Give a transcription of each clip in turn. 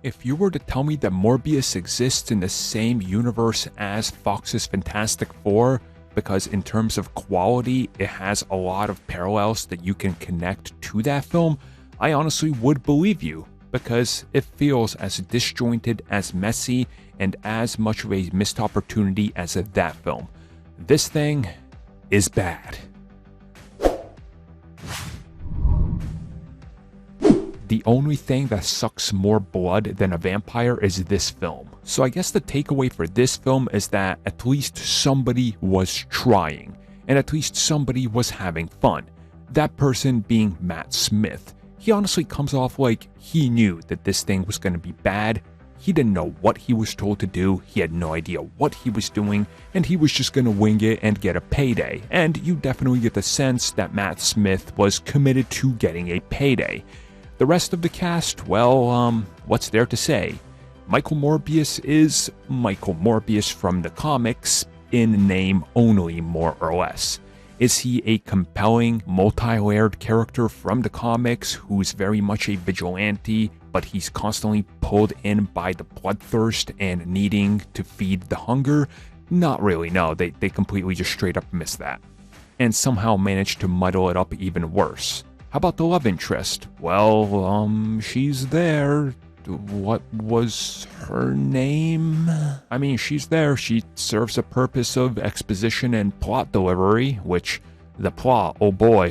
If you were to tell me that Morbius exists in the same universe as Fox's Fantastic Four, because in terms of quality, it has a lot of parallels that you can connect to that film, I honestly would believe you, because it feels as disjointed, as messy, and as much of a missed opportunity as that film. This thing is bad. The only thing that sucks more blood than a vampire is this film. So I guess the takeaway for this film is that at least somebody was trying, and at least somebody was having fun. That person being Matt Smith. He honestly comes off like he knew that this thing was going to be bad. He didn't know what he was told to do, he had no idea what he was doing, and he was just going to wing it and get a payday. And you definitely get the sense that Matt Smith was committed to getting a payday. The rest of the cast, well, what's there to say? Michael Morbius is Michael Morbius from the comics, in name only, more or less. Is he a compelling, multi-layered character from the comics who's very much a vigilante, but he's constantly pulled in by the bloodthirst and needing to feed the hunger? Not really, no, they completely just straight up missed that. And somehow managed to muddle it up even worse. How about the love interest? Well, she's there. What was her name? I mean, she's there. She serves a purpose of exposition and plot delivery, which, the plot, oh boy,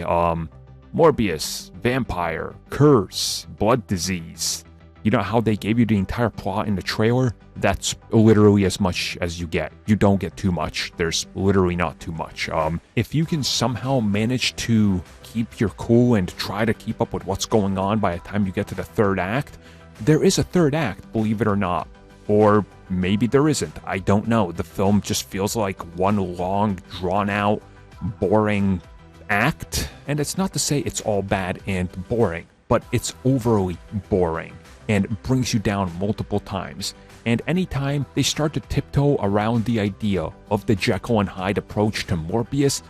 Morbius, vampire, curse, blood disease. You know how they gave you the entire plot in the trailer? That's literally as much as you get. You don't get too much. There's literally not too much. If you can somehow manage to keep your cool and try to keep up with what's going on by the time you get to the third act, there is a third act, believe it or not. Or maybe there isn't. I don't know. The film just feels like one long, drawn-out, boring act. And it's not to say it's all bad and boring, but it's overly boring and brings you down multiple times. And anytime they start to tiptoe around the idea of the Jekyll and Hyde approach to Morbius,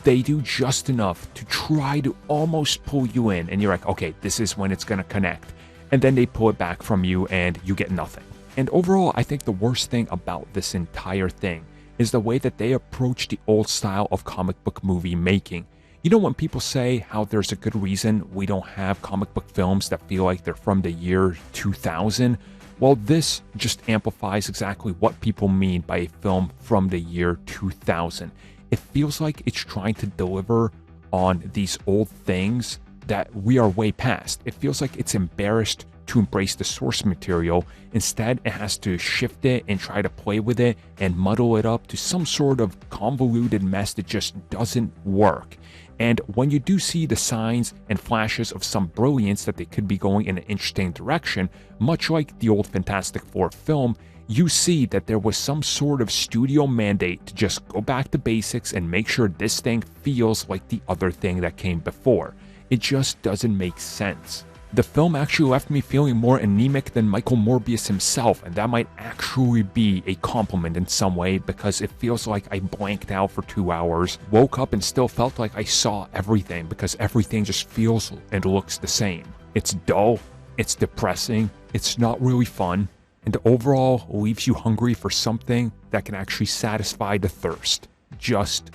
they do just enough to try to almost pull you in, and you're like, okay, this is when it's gonna connect. And then they pull it back from you and you get nothing. And overall, I think the worst thing about this entire thing is the way that they approach the old style of comic book movie making. You know, when people say how there's a good reason we don't have comic book films that feel like they're from the year 2000, well, this just amplifies exactly what people mean by a film from the year 2000. It feels like it's trying to deliver on these old things that we are way past. It feels like it's embarrassed to embrace the source material. Instead, it has to shift it and try to play with it and muddle it up to some sort of convoluted mess that just doesn't work. And when you do see the signs and flashes of some brilliance that they could be going in an interesting direction, much like the old Fantastic Four film, you see that there was some sort of studio mandate to just go back to basics and make sure this thing feels like the other thing that came before. It just doesn't make sense. The film actually left me feeling more anemic than Michael Morbius himself, and that might actually be a compliment in some way, because it feels like I blanked out for 2 hours, woke up and still felt like I saw everything, because everything just feels and looks the same. It's dull, it's depressing, it's not really fun, and overall leaves you hungry for something that can actually satisfy the thirst. Just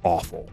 awful.